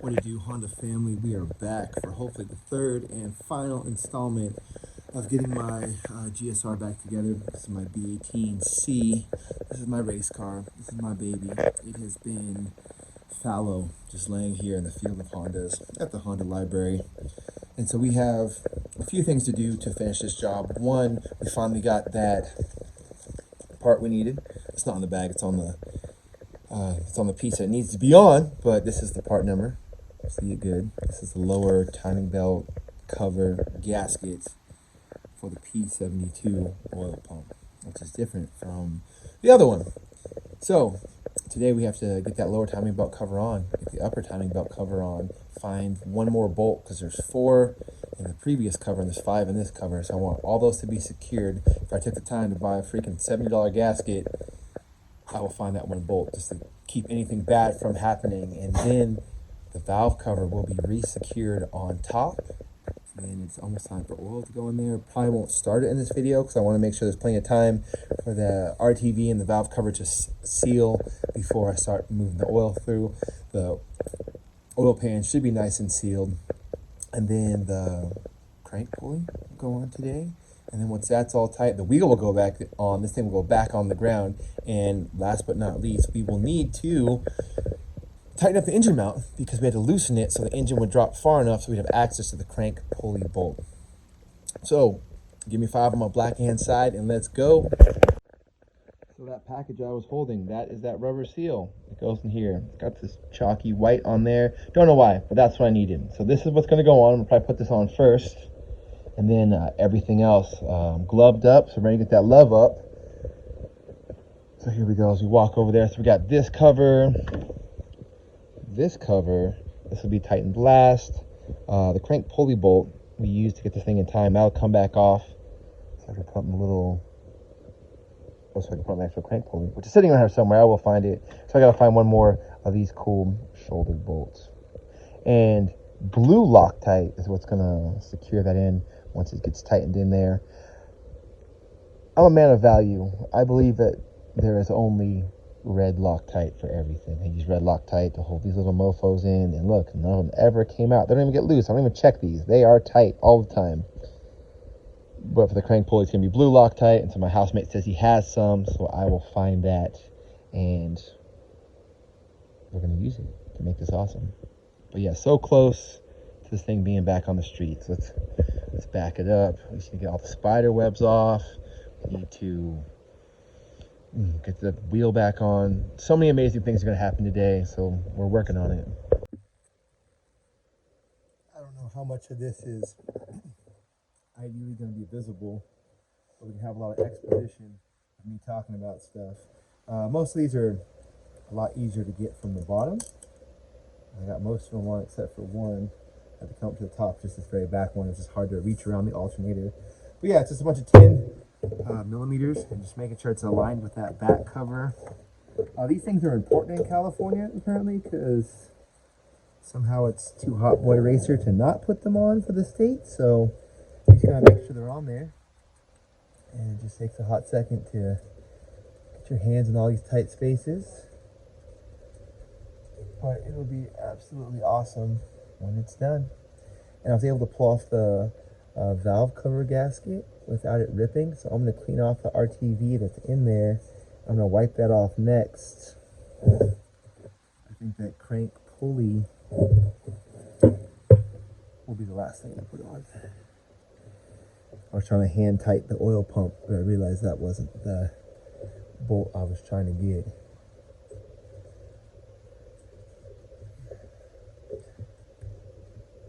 What to do, Honda family? We are back for hopefully the third and final installment of getting my GSR back together. This is my b18c. This is my race car. This is my baby. It has been fallow, just laying here in the field of Hondas at the Honda library. And so we have a few things to do to finish this job. One, we finally got that part we needed. It's not on the bag, it's on the piece that it needs to be on, but this is the part number. See it good. This is the lower timing belt cover gasket for the P72 oil pump, which is different from the other one. So today we have to get that lower timing belt cover on, get the upper timing belt cover on, find one more bolt because there's 4 in the previous cover and there's 5 in this cover. So I want all those to be secured. If I took the time to buy a freaking $70 gasket, I will find that one bolt just to keep anything bad from happening, and then the valve cover will be re-secured on top. And it's almost time for oil to go in there. Probably won't start it in this video because I want to make sure there's plenty of time for the RTV and the valve cover to seal before I start moving the oil through. The oil pan should be nice and sealed, and then the crank pulley will go on today. And then once that's all tight, the wheel will go back on. This thing will go back on the ground. And last but not least, we will need to tighten up the engine mount because we had to loosen it so the engine would drop far enough so we'd have access to the crank pulley bolt. So give me 5 on my black hand side and let's go. So that package I was holding, that is that rubber seal. It goes in here. It's got this chalky white on there. Don't know why, but that's what I needed. So this is what's going to go on. I'm going to probably put this on first. And then everything else gloved up, so we're ready to get that love up. So here we go as we walk over there. So we got this cover, this will be tightened last. The crank pulley bolt we used to get this thing in time, that'll come back off. So I can put in a little, so I can put an actual crank pulley, which is sitting around here somewhere. I will find it. So I gotta find one more of these cool shoulder bolts. And blue Loctite is what's gonna secure that in once it gets tightened in there. I'm a man of value. I believe that there is only red Loctite for everything. I use red Loctite to hold these little mofos in, and look, none of them ever came out. They don't even get loose. I don't even check these. They are tight all the time. But for the crank pulley, it's gonna be blue Loctite, and so my housemate says he has some, so I will find that, and we're gonna use it to make this awesome. But yeah, so close to this thing being back on the streets. Let's back it up. We need to get all the spider webs off. We need to get the wheel back on. So many amazing things are going to happen today, so we're working on it. I don't know how much of this is ideally going to be visible, but we can have a lot of exposition of me talking about stuff. Most of these are a lot easier to get from the bottom. I got most of them on except for one. I had to come up to the top, just this very back one. It's just hard to reach around the alternator. But yeah, it's just a bunch of 10 millimeters, and just making sure it's aligned with that back cover. These things are important in California apparently because somehow it's too hot boy racer to not put them on for the state. So you just gotta make sure they're on there. And it just takes a hot second to get your hands in all these tight spaces. But it'll be absolutely awesome when it's done. And I was able to pull off the valve cover gasket without it ripping, so I'm going to clean off the RTV that's in there. I'm going to wipe that off next. I think that crank pulley will be the last thing I put on. I was trying to hand tight the oil pump, but I realized that wasn't the bolt I was trying to get.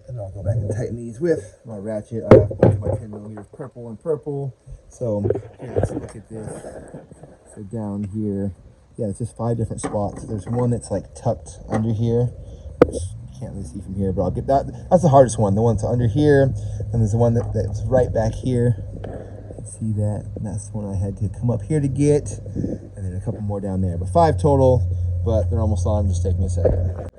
And I'll go back and tighten these with my ratchet. I have both my 10 millimeters purple and purple. So here, let's look at this. So down here, yeah, it's just 5 different spots. There's one that's like tucked under here, which you can't really see from here, but I'll get that. That's the hardest one. The one's under here. And there's the one that's right back here. You can see that. And that's the one I had to come up here to get. And then a couple more down there. But 5 total, but they're almost on. Just take me a second.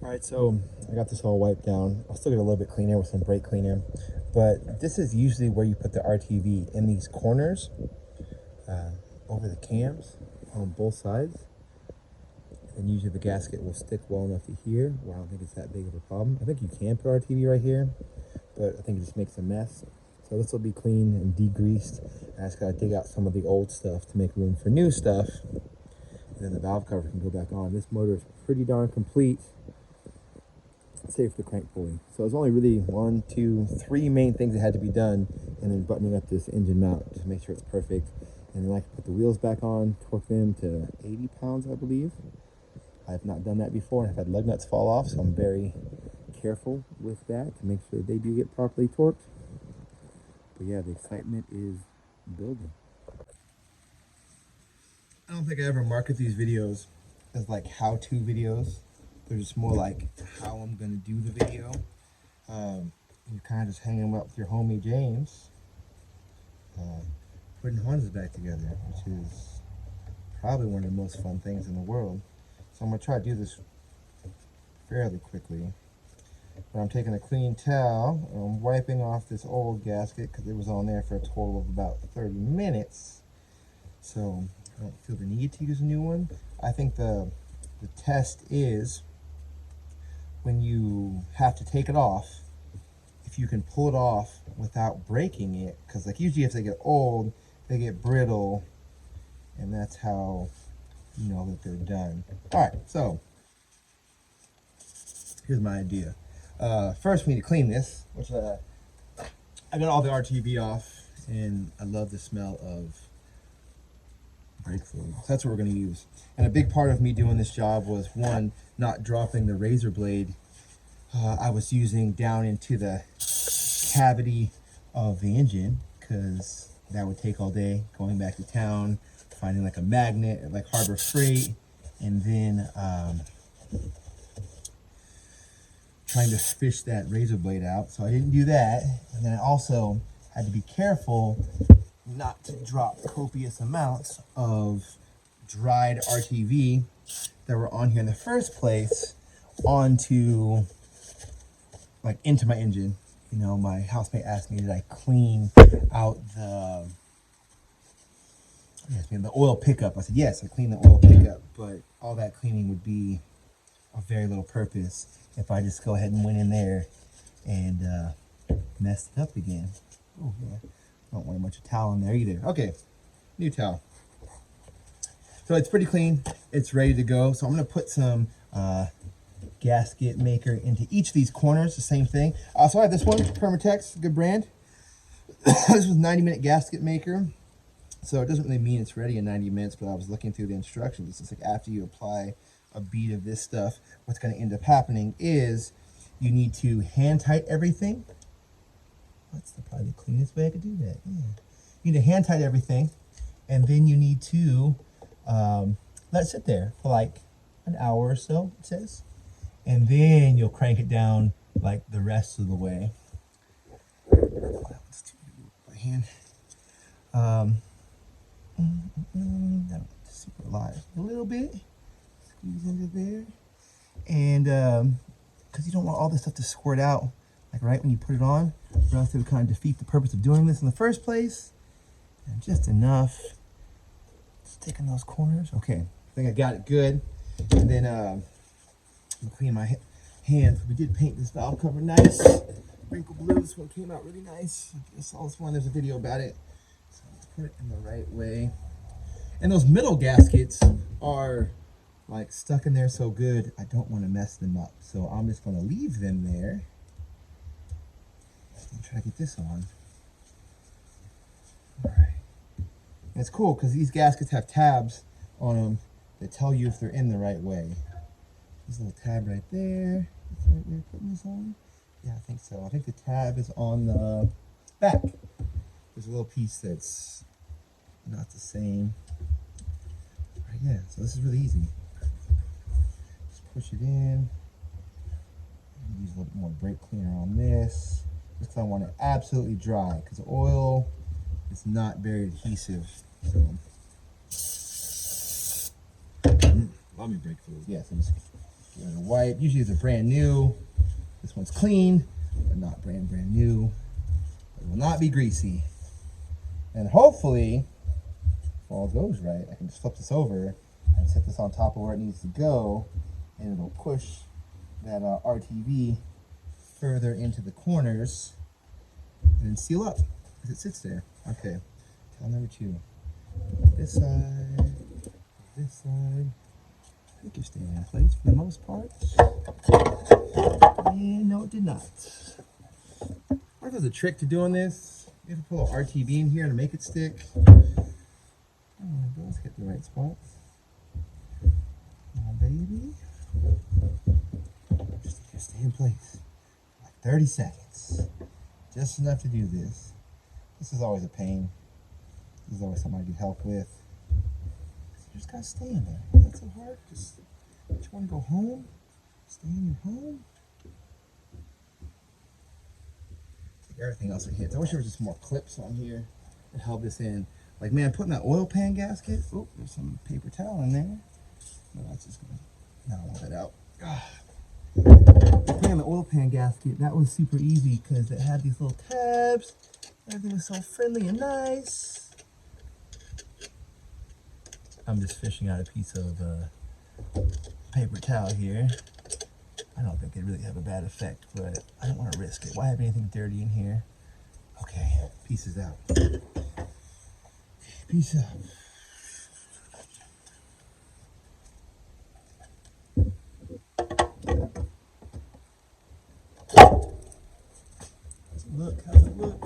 All right, so I got this all wiped down. I'll still get a little bit cleaner with some brake cleaner, but this is usually where you put the RTV, in these corners over the cams on both sides. And usually the gasket will stick well enough to here where I don't think it's that big of a problem. I think you can put RTV right here, but I think it just makes a mess. So this will be clean and degreased. I just gotta dig out some of the old stuff to make room for new stuff. And then the valve cover can go back on. This motor is pretty darn complete, save for the crank pulley. So there's only really 1, 2, 3 main things that had to be done, and then buttoning up this engine mount to make sure it's perfect. And then I can put the wheels back on, torque them to 80 pounds, I believe. I've not done that before, and I've had lug nuts fall off, so I'm very careful with that to make sure they do get properly torqued. But yeah, the excitement is building. I don't think I ever market these videos as like how-to videos. They're just more like how I'm gonna do the video. You're kind of just hanging out with your homie James, putting Hondas back together, which is probably one of the most fun things in the world. So I'm gonna try to do this fairly quickly. But I'm taking a clean towel and I'm wiping off this old gasket because it was on there for a total of about 30 minutes. So I don't feel the need to use a new one. I think the test is when you have to take it off, if you can pull it off without breaking it, because like usually if they get old, they get brittle, and that's how you know that they're done. All right, so here's my idea. First, we need to clean this, which I got all the RTV off, and I love the smell of brake fluid. So that's what we're going to use. And a big part of me doing this job was, one, not dropping the razor blade I was using down into the cavity of the engine, because that would take all day going back to town, finding like a magnet at like Harbor Freight, and then trying to fish that razor blade out. So I didn't do that. And then I also had to be careful not to drop copious amounts of dried RTV that were on here in the first place onto, like, into my engine. You know, my housemate asked me, did I clean out the oil pickup? I said, yes, I cleaned the oil pickup, but all that cleaning would be of very little purpose if I just go ahead and went in there and messed it up again. Oh, yeah. I don't want a bunch of towel in there either. Okay, new towel. So it's pretty clean. It's ready to go. So I'm going to put some gasket maker into each of these corners, the same thing. So I have this one, Permatex, good brand. This was 90-minute gasket maker. So it doesn't really mean it's ready in 90 minutes, but I was looking through the instructions. It's like after you apply a bead of this stuff, what's going to end up happening is you need to hand tight everything. That's probably the cleanest way I could do that. Yeah. You need to hand tight everything, and then you need to let it sit there for like an hour or so, it says. And then you'll crank it down like the rest of the way. Let's do it by hand. That's super light. A little bit. Squeeze into there. And because you don't want all this stuff to squirt out, like right when you put it on, or else it would kind of defeat the purpose of doing this in the first place. And just enough. Stick in those corners. Okay, I think I got it good. And then I'm clean my hands. We did paint this valve cover nice. Wrinkle blue. This one came out really nice. I saw this one. There's a video about it. So let's put it in the right way. And those middle gaskets are like stuck in there so good, I don't want to mess them up. So I'm just going to leave them there. And try to get this on. All right. And it's cool because these gaskets have tabs on them that tell you if they're in the right way. There's a little tab right there. That's right there, putting this on. Yeah, I think so. I think the tab is on the back. There's a little piece that's not the same. Right, yeah, so this is really easy. Just push it in. Use a little bit more brake cleaner on this. Just because I want it absolutely dry, because the oil is not very adhesive. So, love me brake fluid. Yeah, so just give it a wipe. Usually it's a brand new. This one's clean, but not brand new. It will not be greasy. And hopefully, if all goes right, I can just flip this over and set this on top of where it needs to go, and it'll push that RTV further into the corners and then seal up as it sits there. Okay, tile number 2. This side, this side. I think you're staying in place for the most part. And no, it did not. I wonder if there's a trick to doing this. You have to put a little RTV in here to make it stick. Oh, those hit the right spots. Oh, baby. Just stay in place. Like 30 seconds. Just enough to do this. This is always a pain. This is always something I need help with. You just gotta stay in there. It's not so hard. Just you want to go home? Stay in your home? Take everything else it hits. I wish there was just more clips on here that held this in. Like, man, putting that oil pan gasket. Oh, there's some paper towel in there. No, that's just gonna. No, I want that out. Putting the oil pan gasket, that was super easy because it had these little tabs. Everything was so friendly and nice. I'm just fishing out a piece of paper towel here. I don't think it really have a bad effect, but I don't want to risk it. Why have anything dirty in here? Okay, pieces out. Peace out. How's it look?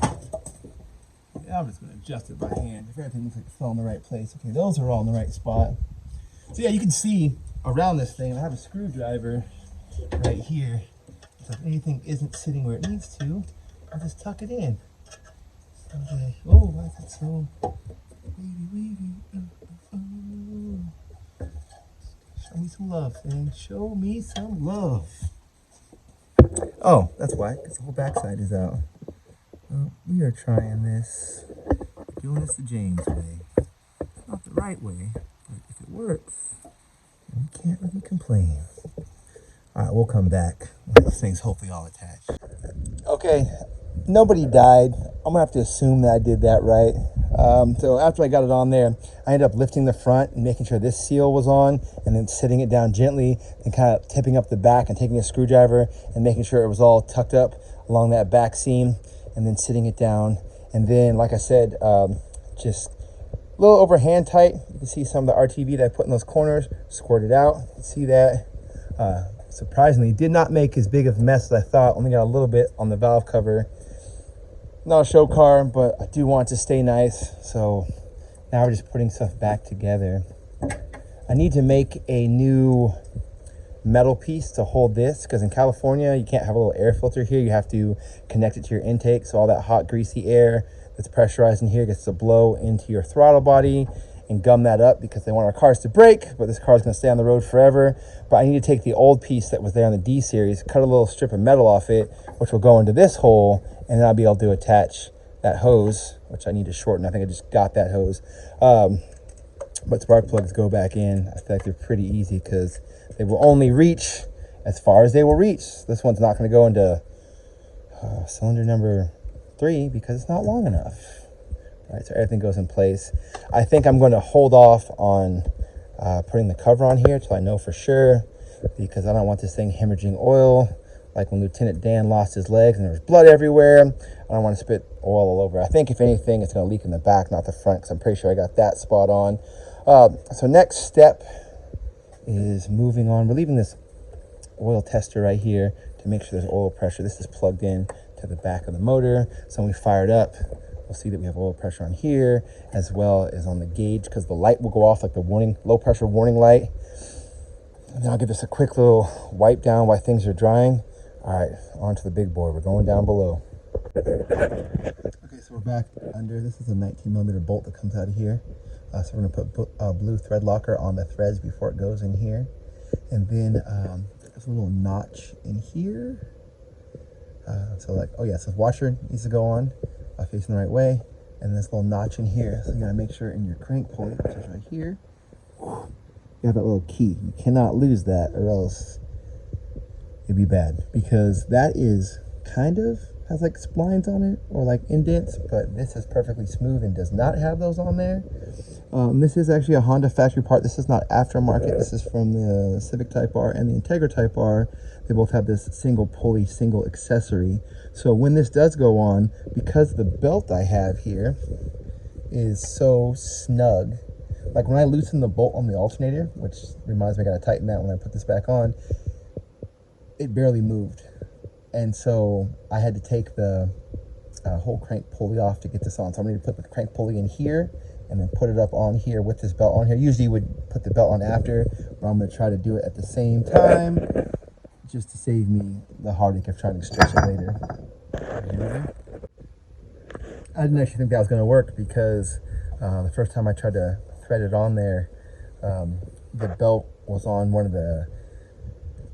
Yeah, I'm just going to adjust it by hand. If everything looks like it fell in the right place. Okay, those are all in the right spot. So yeah, you can see around this thing, I have a screwdriver right here. So if anything isn't sitting where it needs to, I'll just tuck it in. Okay. Oh, why is that so wavy? Show me some love, thing. Show me some love. Oh, that's why, because the whole backside is out. Well, we are trying this, doing this the James way. It's not the right way, but if it works, we can't really complain. All right, we'll come back when these things hopefully all attached. Okay, nobody died. I'm gonna have to assume that I did that right. So after I got it on there, I ended up lifting the front and making sure this seal was on, and then sitting it down gently and kind of tipping up the back and taking a screwdriver and making sure it was all tucked up along that back seam, and then sitting it down. And then, like I said, just a little over hand tight. You can see some of the RTV that I put in those corners, squirted out. You can see that. Surprisingly, did not make as big of a mess as I thought. Only got a little bit on the valve cover. Not a show car, but I do want it to stay nice. So now we're just putting stuff back together. I need to make a new metal piece to hold this, because in California, you can't have a little air filter here. You have to connect it to your intake. So all that hot, greasy air that's pressurized in here gets to blow into your throttle body and gum that up, because they want our cars to break, but this car is going to stay on the road forever. But I need to take the old piece that was there on the D series, cut a little strip of metal off it, which will go into this hole, and then I'll be able to attach that hose, which I need to shorten. I think I just got that hose. But spark plugs go back in. I feel like they're pretty easy because they will only reach as far as they will reach. This one's not going to go into cylinder number 3 because it's not long enough. All right, so everything goes in place. I think I'm going to hold off on putting the cover on here till I know for sure, because I don't want this thing hemorrhaging oil like when Lieutenant Dan lost his legs and there was blood everywhere. I don't want to spit oil all over. I think if anything, it's going to leak in the back, not the front, because I'm pretty sure I got that spot on. So next step is moving on. We're leaving this oil tester right here to make sure there's oil pressure. This is plugged in to the back of the motor. So when we fire it up, we'll see that we have oil pressure on here as well as on the gauge, because the light will go off like the warning, low pressure warning light. And then I'll give this a quick little wipe down while things are drying. All right, on to the big boy. We're going down below. Okay, so we're back under. This is a 19mm bolt that comes out of here. So we're gonna put a blue thread locker on the threads before it goes in here. And then there's a little notch in here. So like, oh yeah, so the washer needs to go on facing the right way. And this little notch in here. So you gotta make sure in your crank pulley, which is right here, you have that little key. You cannot lose that, or else it'd be bad, because that is kind of has like splines on it or like indents, but this is perfectly smooth and does not have those on there. This is actually a Honda factory part. This is not aftermarket. This is from the Civic Type R and the Integra Type R. They both have this single pulley, single accessory. So when this does go on, because the belt I have here is so snug, like when I loosen the bolt on the alternator, which reminds me I gotta tighten that when I put this back on, it barely moved. And so I had to take the whole crank pulley off to get this on. So I'm going to put the crank pulley in here and then put it up on here with this belt on here. Usually you would put the belt on after, but I'm going to try to do it at the same time just to save me the heartache of trying to stretch it later. I didn't actually think that was going to work because the first time I tried to thread it on there, the belt was on one of the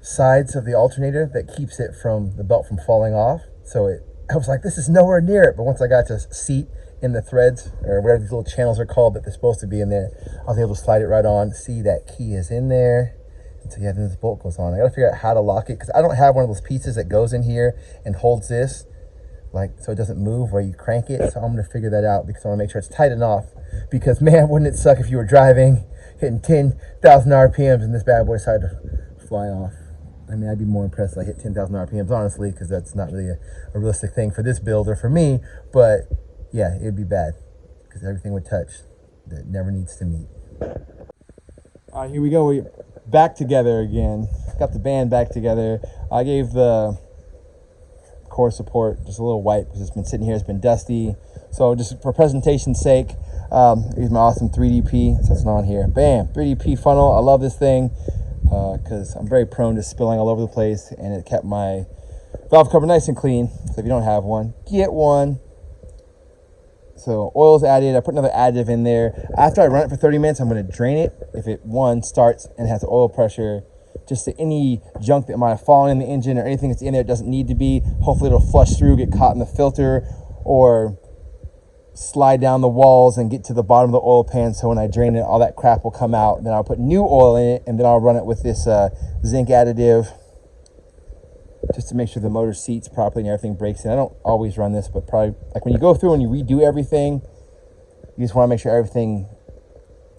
sides of the alternator that keeps it from the belt from falling off. So I was like, this is nowhere near it. But once I got to seat in the threads, or whatever these little channels are called that they're supposed to be in there, I was able to slide it right on, see that key is in there. And so yeah, then this bolt goes on. I gotta figure out how to lock it because I don't have one of those pieces that goes in here and holds this, like, so it doesn't move where you crank it. So I'm gonna figure that out because I wanna make sure it's tight enough. Because man, wouldn't it suck if you were driving, hitting 10,000 RPMs and this bad boy decided to fly off. I mean, I'd be more impressed if I hit 10,000 RPMs, honestly, because that's not really a realistic thing for this build or for me. But yeah, it'd be bad because everything would touch that never needs to meet. All right, here we go. We're back together again. Got the band back together. I gave the core support just a little wipe because it's been sitting here. It's been dusty. So just for presentation's sake, use my awesome 3DP. So it's on here. Bam, 3DP funnel. I love this thing. Because I'm very prone to spilling all over the place, and it kept my valve cover nice and clean. So if you don't have one, get one. So oil's added. I put another additive in there. After I run it for 30 minutes, I'm going to drain it. If it, one, starts and has oil pressure, just to any junk that might have fallen in the engine or anything that's in there, it doesn't need to be. Hopefully it'll flush through, get caught in the filter, or slide down the walls and get to the bottom of the oil pan. So when I drain it, all that crap will come out. Then I'll put new oil in it, and then I'll run it with this zinc additive just to make sure the motor seats properly and everything breaks in. I don't always run this, but probably like when you go through and you redo everything, you just want to make sure everything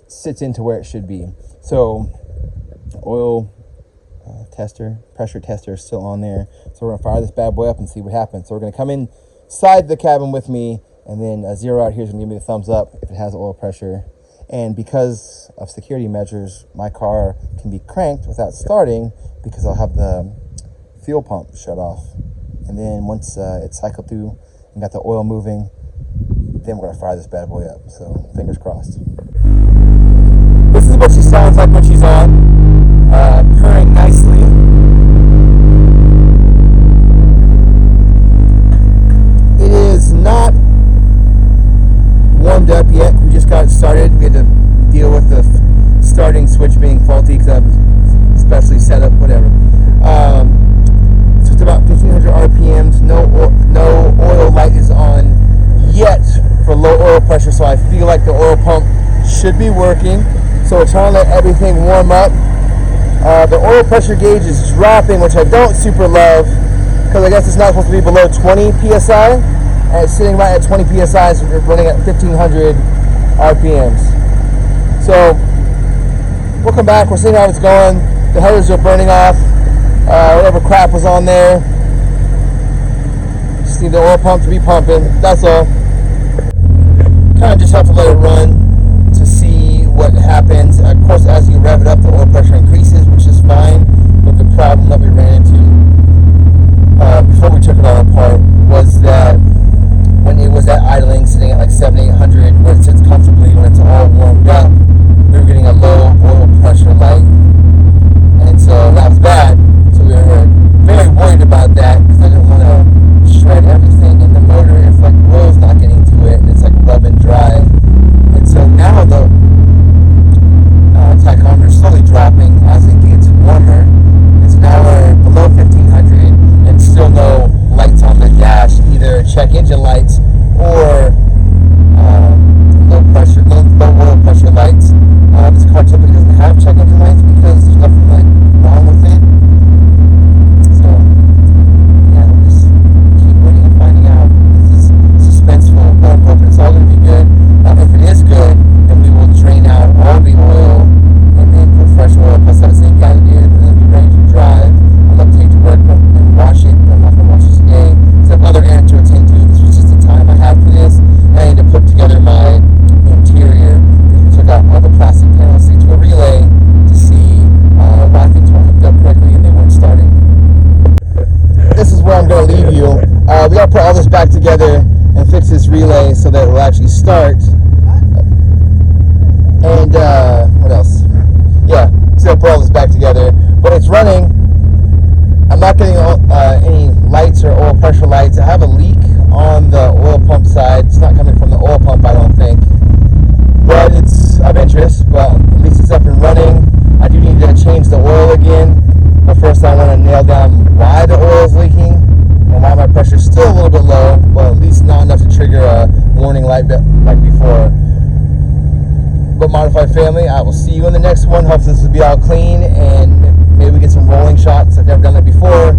sits into where it should be. So oil tester, pressure tester is still on there. So we're gonna fire this bad boy up and see what happens. So we're gonna come inside the cabin with me, and then zero out here is going to give me the thumbs up if it has oil pressure. And because of security measures, my car can be cranked without starting because I'll have the fuel pump shut off. And then once it's cycled through and got the oil moving, then we're going to fire this bad boy up. So fingers crossed. This is what she sounds like when she's on, purring nicely. It is not warmed up yet. We just got started. We had to deal with the starting switch being faulty because I was specially set up, whatever. So it's about 1500 RPMs. No oil light is on yet for low oil pressure, so I feel like the oil pump should be working. So we're trying to let everything warm up. The oil pressure gauge is dropping, which I don't super love because I guess it's not supposed to be below 20 psi. And it's sitting right at 20 psi, so we're running at 1500 RPMs. So we'll come back, we'll see how it's going. The headers are burning off, whatever crap was on there. Just need the oil pump to be pumping, that's all. Kind of just have to let it run to see what happens. Of course, as you rev it up, the oil pressure increases, which is fine. But the problem that we ran into before we took it all apart was that when it was at idling, sitting at like 700-800, where it sits comfortably when it's all warmed up, we were getting a low oil pressure light, and so that was bad. So we were very worried about that because I didn't want to shred everything in the motor if like oil's not getting to it and it's like rubbing dry. And so now the tachometer is slowly dropping. see I'll put all this back together. But it's running. I'm not getting any lights or oil pressure lights. I have a leak on the oil pump side. It's not coming from the oil pump, I don't think. But it's of interest. But at least it's up and running. I do need to change the oil again. But first I want to nail down why the oil is leaking and why my pressure is still a little bit low, but at least not enough to trigger a warning light like before. But Modified family, I will see you in the next one. Hopefully this will be all clean and maybe we get some rolling shots. I've never done that before.